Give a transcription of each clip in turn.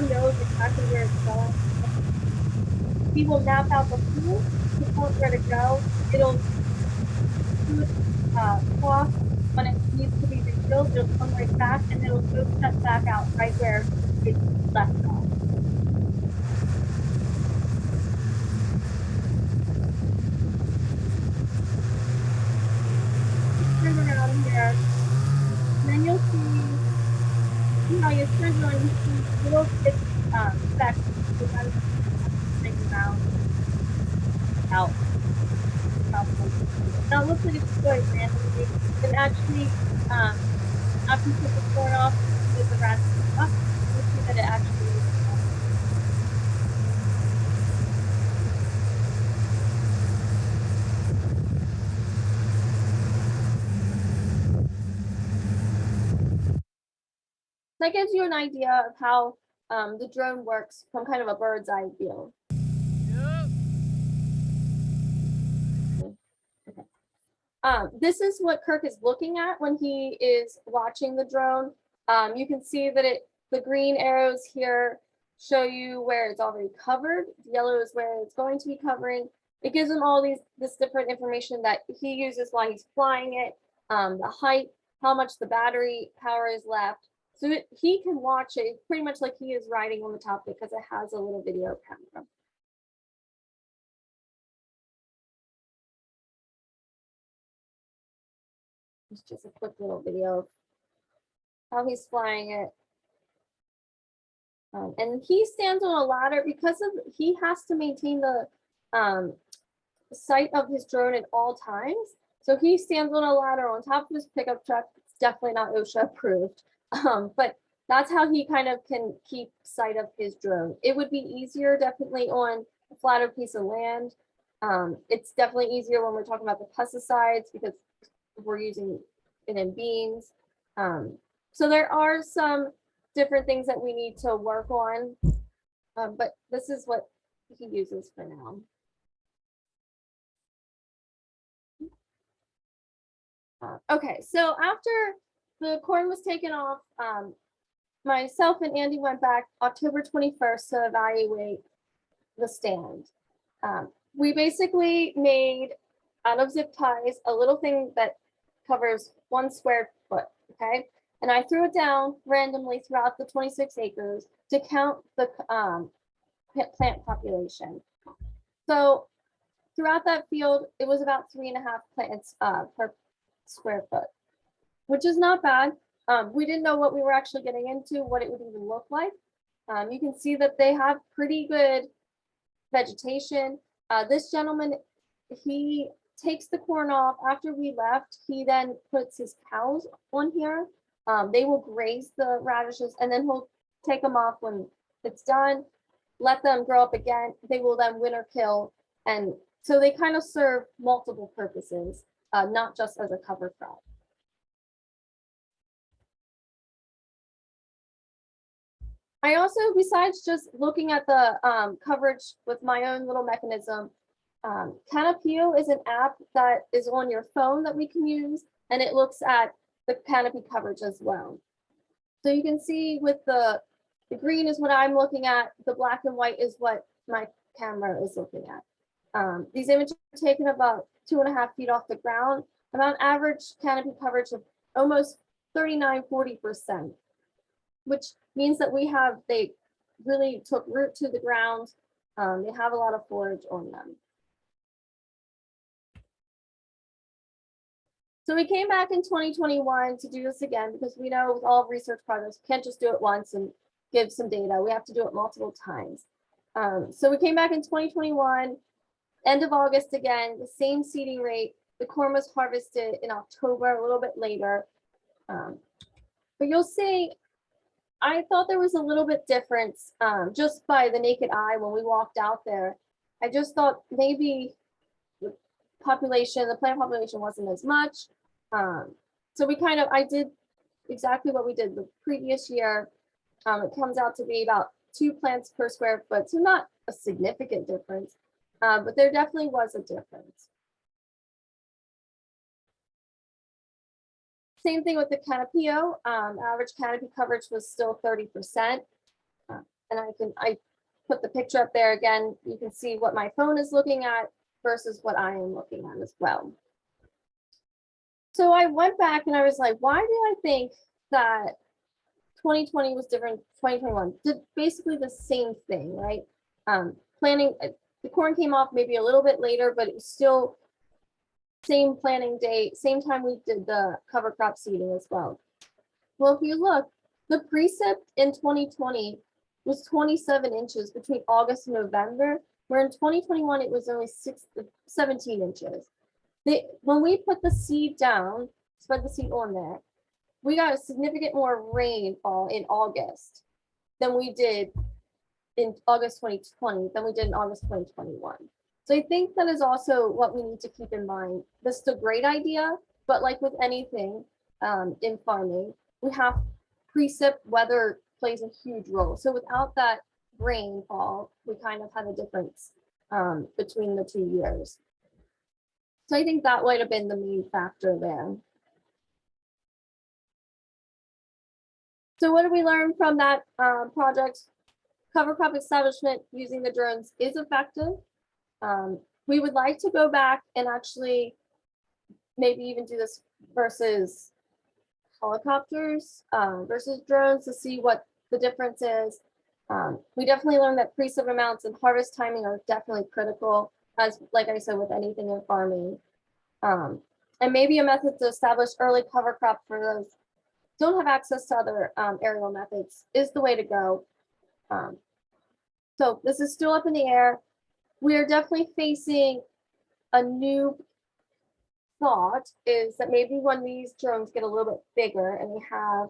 drone knows exactly where it's going. We will map out the pool to tell it where to go. It'll do its walk when it needs to be refilled. It'll come right back and it'll go step back out right where it left off. Turn around here, and then you'll see how you turn around. You see little specks around out. Now it looks like it's going randomly, and actually, after you put the corn off with the rest up, you'll see that it actually is. That gives you an idea of how the drone works from kind of a bird's eye view. This is what Kirk is looking at when he is watching the drone. You can see that the green arrows here show you where it's already covered. The yellow is where it's going to be covering. It gives him all this different information that he uses while he's flying it, the height, how much the battery power is left. So he can watch it pretty much like he is riding on the top of it because it has a little video camera. It's just a quick little video of how he's flying it. And he stands on a ladder because he has to maintain the sight of his drone at all times. So he stands on a ladder on top of his pickup truck. It's definitely not OSHA approved, but that's how he kind of can keep sight of his drone. It would be easier definitely on a flatter piece of land. It's definitely easier when we're talking about the pesticides because we're using it in beans. So there are some different things that we need to work on, but this is what he uses for now. Okay, so after the corn was taken off, myself and Andy went back October 21st to evaluate the stand. We basically made out of zip ties a little thing that covers 1 square foot, okay? And I threw it down randomly throughout the 26 acres to count the plant population. So throughout that field, it was about 3.5 plants per square foot, which is not bad. We didn't know what we were actually getting into, what it would even look like. You can see that they have pretty good vegetation. This gentleman, he takes the corn off after we left. He then puts his cows on here. They will graze the radishes and then he'll take them off when it's done, let them grow up again. They will then winter kill. And so they kind of serve multiple purposes, not just as a cover crop. I also, besides just looking at the coverage with my own little mechanism, Canopio is an app that is on your phone that we can use, and it looks at the canopy coverage as well. So you can see with the green is what I'm looking at, the black and white is what my camera is looking at. These images are taken about 2.5 feet off the ground, about average canopy coverage of almost 39–40%, which means that they really took root to the ground. They have a lot of forage on them. So we came back in 2021 to do this again because we know with all research projects, we can't just do it once and give some data. We have to do it multiple times. So we came back in 2021, end of August again, the same seeding rate. The corn was harvested in October, a little bit later. But you'll see, I thought there was a little bit difference just by the naked eye when we walked out there. I just thought maybe the plant population wasn't as much. So I did exactly what we did the previous year. It comes out to be about 2 plants per square foot, so not a significant difference, but there definitely was a difference. Same thing with the Canopio. Average canopy coverage was still 30%. And I put the picture up there again. You can see what my phone is looking at versus what I am looking at as well. So I went back and I was like, why do I think that 2020 was different? 2021 did basically the same thing, right? Planting, the corn came off maybe a little bit later, but it was still same planting date, same time we did the cover crop seeding as well. Well, if you look, the precip in 2020 was 27 inches between August and November, where in 2021 it was only 17 inches. When we put the seed down, spread the seed on there, we got a significant more rainfall in August than we did in August 2020 than we did in August 2021. So I think that is also what we need to keep in mind. This is a great idea, but like with anything in farming, we have precip weather plays a huge role. So without that rainfall, we kind of had a difference between the 2 years. So I think that might have been the main factor there. So what did we learn from that project? Cover crop establishment using the drones is effective. We would like to go back and actually maybe even do this versus helicopters versus drones to see what the difference is. We definitely learned that precip amounts and harvest timing are definitely critical, as like I said, with anything in farming. And maybe a method to establish early cover crop for those who don't have access to other aerial methods is the way to go. So this is still up in the air. We are definitely facing a new thought, is that maybe when these drones get a little bit bigger and they have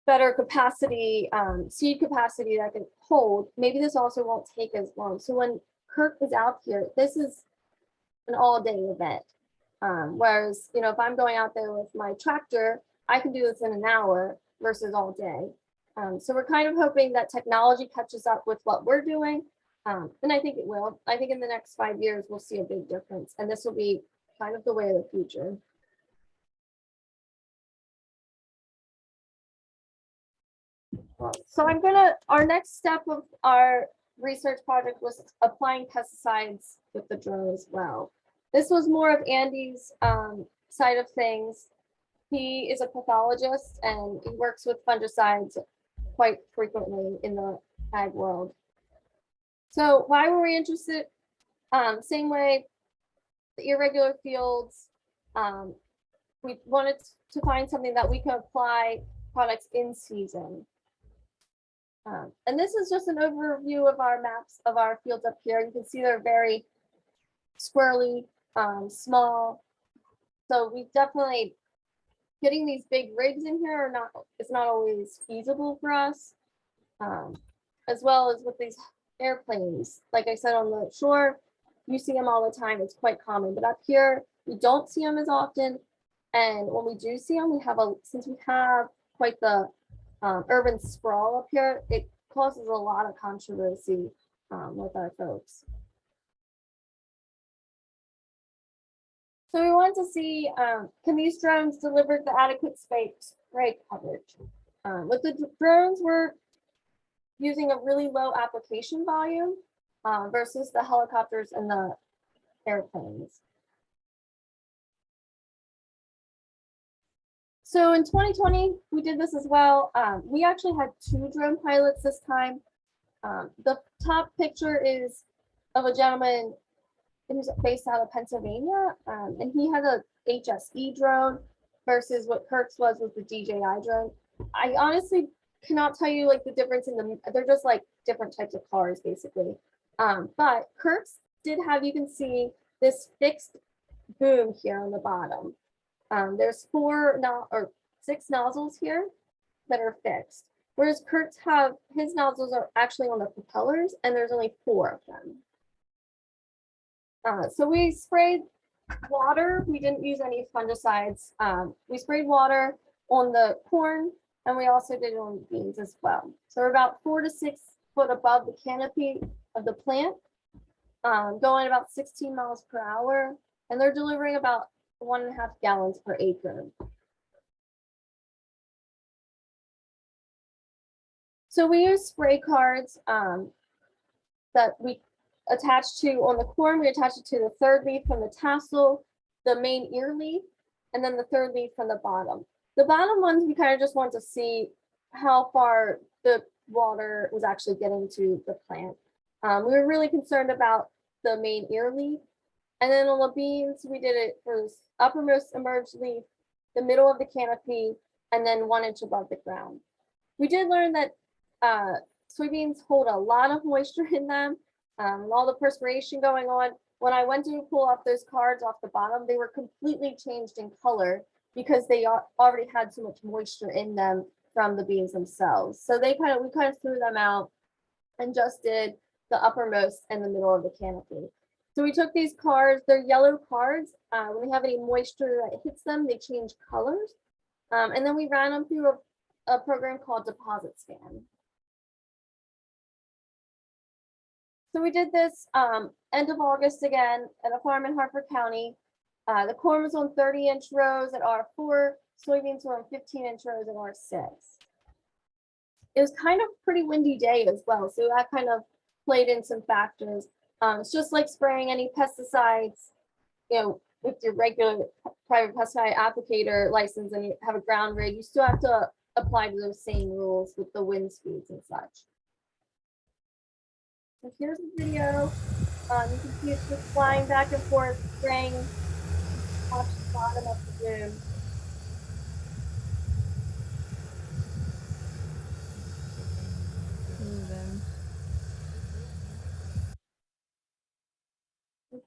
better capacity, seed capacity that can hold, maybe this also won't take as long. So when Kirk is out here, this is an all-day event. Whereas, you know, if I'm going out there with my tractor, I can do this in an hour versus all day. So we're kind of hoping that technology catches up with what we're doing. And I think it will. I think in the next 5 years, we'll see a big difference. And this will be kind of the way of the future. So our next step of our research project was applying pesticides with the drone as well. This was more of Andy's side of things. He is a pathologist and he works with fungicides quite frequently in the ag world. So why were we interested? Same way, the irregular fields, we wanted to find something that we can apply products in season. And this is just an overview of our maps of our fields up here. You can see they're very squirrely, small. So we definitely, getting these big rigs in here it's not always feasible for us, as well as with these airplanes. Like I said, on the shore, you see them all the time. It's quite common, but up here, we don't see them as often. And when we do see them, since we have quite the urban sprawl up here, it causes a lot of controversy with our folks. So we want to see, can these drones deliver the adequate spray coverage? With the drones, we're using a really low application volume versus the helicopters and the airplanes. So in 2020, we did this as well. We actually had 2 drone pilots this time. The top picture is of a gentleman who's based out of Pennsylvania, and he had a HSE drone versus what Kirk's was the DJI drone. I honestly cannot tell you like the difference in them. They're just like different types of cars basically. But Kirk's did have, you can see this fixed boom here on the bottom. There's 6 nozzles here that are fixed, whereas Kirk's his nozzles are actually on the propellers, and there's only 4 of them. So we sprayed water. We didn't use any fungicides. We sprayed water on the corn, and we also did it on beans as well. So we're about 4 to 6 foot above the canopy of the plant, going about 16 miles per hour, and they're delivering about 1.5 gallons per acre. So we use spray cards that we attach to on the corn. We attach it to the third leaf from the tassel, the main ear leaf, and then the third leaf from the bottom. The bottom ones, we kind of just want to see how far the water was actually getting to the plant. We were really concerned about the main ear leaf. And then on the beans, we did it for the uppermost emerged leaf, the middle of the canopy, and then 1 inch above the ground. We did learn that soybeans hold a lot of moisture in them, and all the perspiration going on. When I went to pull off those cards off the bottom, they were completely changed in color because they already had so much moisture in them from the beans themselves. So we kind of threw them out and just did the uppermost and the middle of the canopy. So we took these cards, they're yellow cards. When they have any moisture that hits them, they change colors. And then we ran them through a program called Deposit Scan. So we did this end of August again at a farm in Harford County. The corn was on 30-inch rows at R4, soybeans were on 15-inch rows at R6. It was kind of pretty windy day as well, so that kind of played in some factors. It's just like spraying any pesticides, with your regular private pesticide applicator license and you have a ground rig, you still have to apply to those same rules with the wind speeds and such. So here's the video. You can see it's just flying back and forth, spraying. Watch the bottom of the room.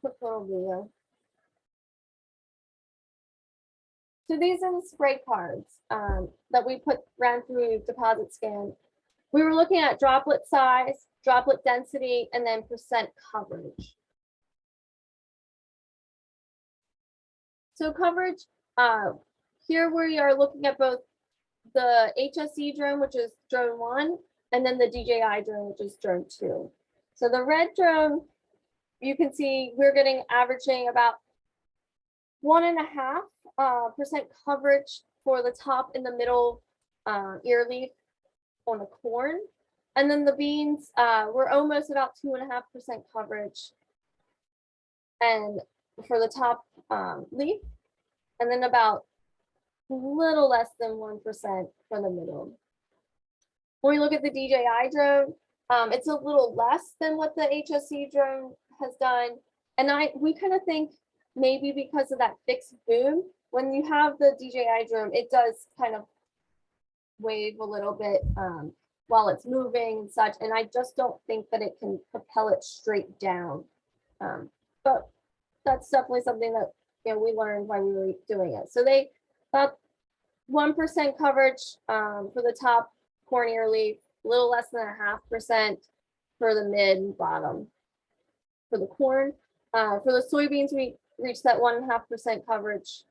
Quick little video. So these are the spray cards that we ran through Deposit Scan. We were looking at droplet size, droplet density, and then percent coverage. So coverage, here we are looking at both the HSE drone, which is drone 1, and then the DJI drone, which is drone 2. So the red drone, you can see we're getting averaging about 1.5% coverage for the top and the middle ear leaf on the corn. And then the beans, we're almost about 2.5% coverage and for the top leaf, and then about a little less than 1% for the middle. When we look at the DJI drone, it's a little less than what the HSE drone has done. And we kind of think maybe because of that fixed boom, when you have the DJI drone, it does kind of wave a little bit while it's moving and such. And I just don't think that it can propel it straight down. But that's definitely something that we learned while we were doing it. So they about 1% coverage for the top corn ear leaf, a little less than 0.5% for the mid and bottom for the corn. For the soybeans, we reached that 1.5% coverage,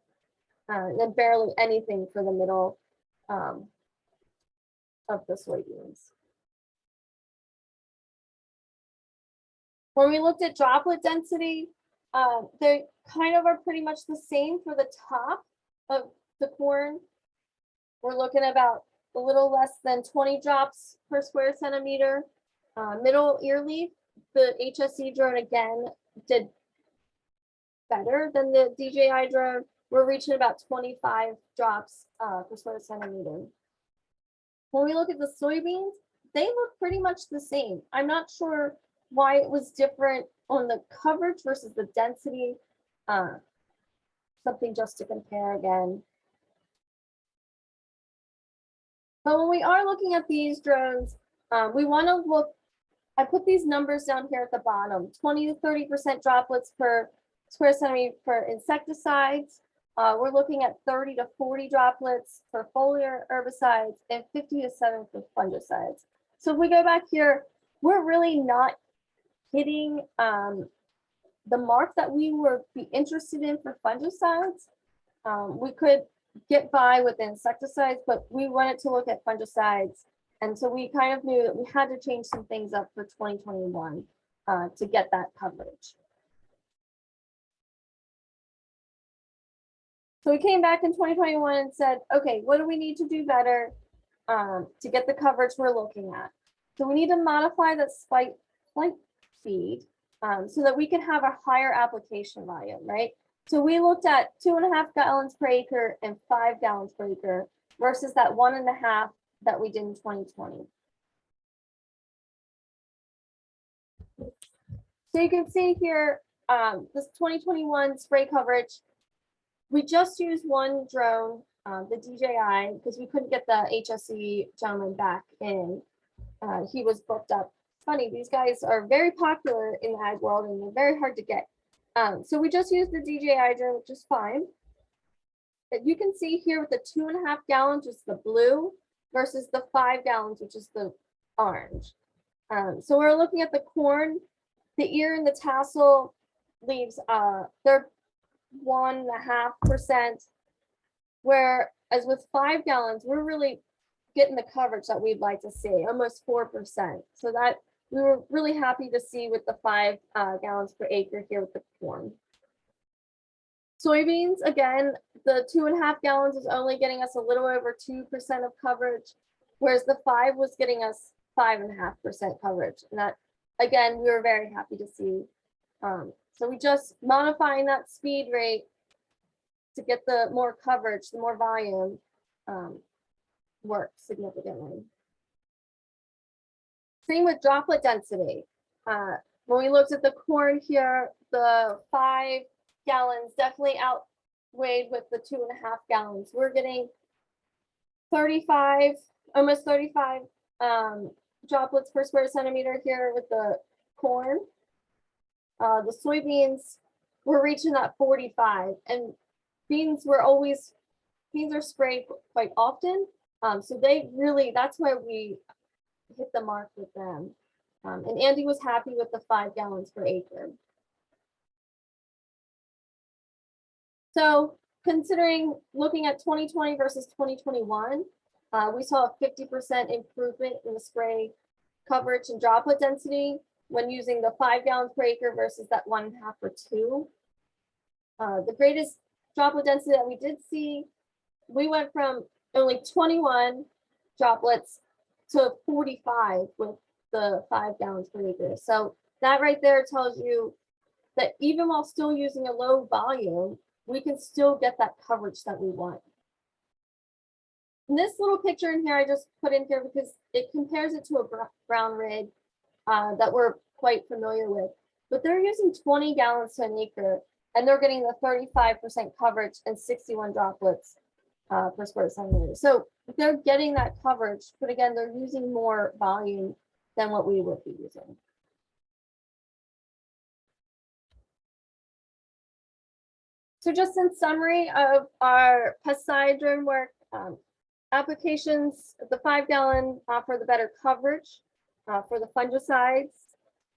and then barely anything for the middle of the soybeans. When we looked at droplet density, they kind of are pretty much the same for the top of the corn. We're looking about a little less than 20 drops per square centimeter. Middle ear leaf, the HSE drone again did better than the DJI drone. We're reaching about 25 drops per square centimeter. When we look at the soybeans, they look pretty much the same. I'm not sure why it was different on the coverage versus the density. Something just to compare again. But when we are looking at these drones, we want to look, I put these numbers down here at the bottom, 20 to 30% droplets per square centimeter for insecticides. We're looking at 30 to 40 droplets for foliar herbicides and 50 to 7 for fungicides. So if we go back here, we're really not hitting the mark that we would be interested in for fungicides. We could get by with insecticides, but we wanted to look at fungicides. And so we kind of knew that we had to change some things up for 2021 to get that coverage. So we came back in 2021 and said, okay, what do we need to do better? to get the coverage we're looking at. So we need to modify that flight speed so that we can have a higher application volume, right? So we looked at 2.5 gallons per acre and 5 gallons per acre versus that 1.5 that we did in 2020. So you can see here, this 2021 spray coverage, we just used one drone, the DJI, because we couldn't get the HSE gentleman back in. He was booked up. Funny, these guys are very popular in the ag world and they're very hard to get. So we just used the DJI drone, which is fine. But you can see here with the 2.5 gallons, which is the blue, versus the 5 gallons, which is the orange. So we're looking at the corn, the ear and the tassel leaves, they're 1.5%, whereas with 5 gallons, we're really getting the coverage that we'd like to see, almost 4%. So that we were really happy to see with the 5 gallons per acre here with the corn. Soybeans, again, the 2.5 gallons is only getting us a little over 2% of coverage, whereas the 5 was getting us 5.5% coverage. And that, again, we were very happy to see. So we just modifying that speed rate to get the more coverage, the more volume, works significantly. Same with droplet density. When we looked at the corn here, the 5 gallons definitely outweighed with the 2.5 gallons. We're getting 35, almost 35 droplets per square centimeter here with the corn. The soybeans, we're reaching that 45, and beans are sprayed quite often. So they really, that's where we hit the mark with them. And Andy was happy with the 5 gallons per acre. So considering looking at 2020 versus 2021, we saw a 50% improvement in the spray coverage and droplet density when using the 5 gallons per acre versus that 1.5 or 2. The greatest droplet density that we did see, we went from only 21 droplets to 45 with the 5 gallons per acre. So that right there tells you that even while still using a low volume, we can still get that coverage that we want. And this little picture in here, I just put in here because it compares it to a brown rig that we're quite familiar with. But they're using 20 gallons to an acre, and they're getting the 35% coverage and 61 droplets per square centimeter. So they're getting that coverage, but again, they're using more volume than what we would be using. So just in summary of our pesticide drone work, applications, the 5 gallon offer the better coverage for the fungicides,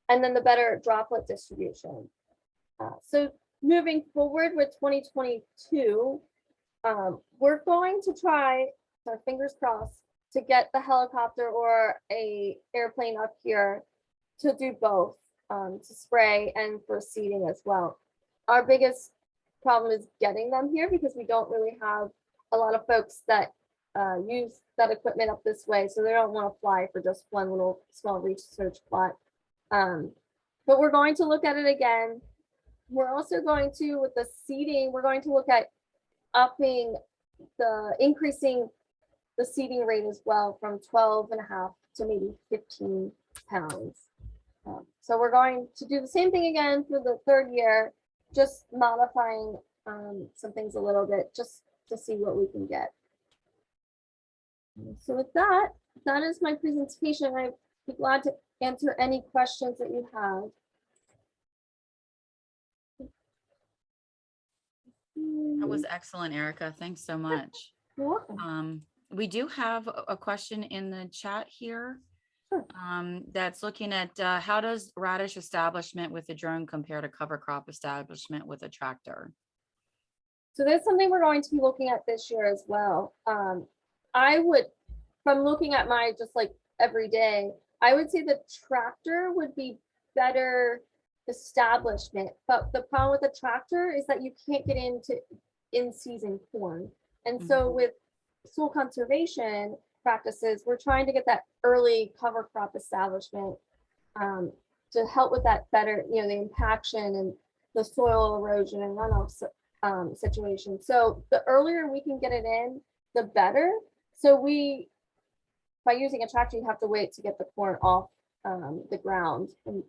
and then the better droplet distribution. So moving forward with 2022, we're going to try, our fingers crossed, to get the helicopter or a airplane up here to do both, to spray and for seeding as well. Our biggest problem is getting them here because we don't really have a lot of folks that use that equipment up this way, so they don't want to fly for just one little small research plot. But we're going to look at it again. We're also going to, with the seeding, we're going to look at increasing the seeding rate as well from 12.5 to maybe 15 pounds. So we're going to do the same thing again for the 3rd year, just modifying some things a little bit just to see what we can get. So with that, that is my presentation. I'd be glad to answer any questions that you have. That was excellent, Erica. Thanks so much. You're welcome. We do have a question in the chat here. Sure. That's looking at how does radish establishment with a drone compare to cover crop establishment with a tractor? So that's something we're going to be looking at this year as well. I would, from looking at my just like every day, I would say the tractor would be better establishment, but the problem with the tractor is that you can't get into in-season corn. And so with soil conservation practices, we're trying to get that early cover crop establishment to help with that better, the impaction and the soil erosion and runoff situation. So the earlier we can get it in, the better. So by using a tractor, you have to wait to get the corn off the ground. And,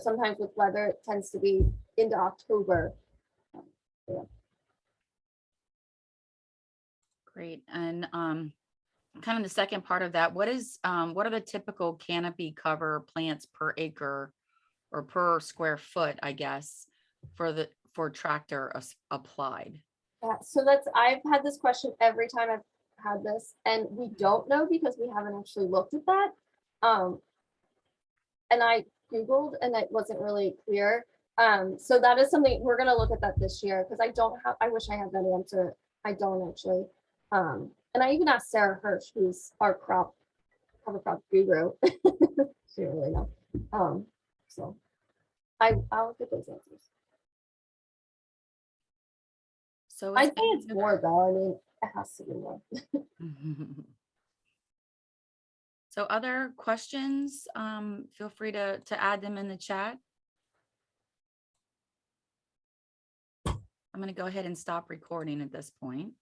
sometimes with weather, it tends to be into October. Yeah. Great. And kind of the second part of that, what are the typical canopy cover plants per acre or per square foot, I guess, for tractor applied? So I've had this question every time I've had this, and we don't know because we haven't actually looked at that. And I Googled and it wasn't really clear. So that is something we're gonna look at that this year because I wish I had that answer. I don't actually. And I even asked Sarah Hirsch, who's our cover crop guru. She didn't really know. So I'll get those answers. So I'd say it's more though. I mean, it has to be more. So other questions, feel free to add them in the chat. I'm going to go ahead and stop recording at this point.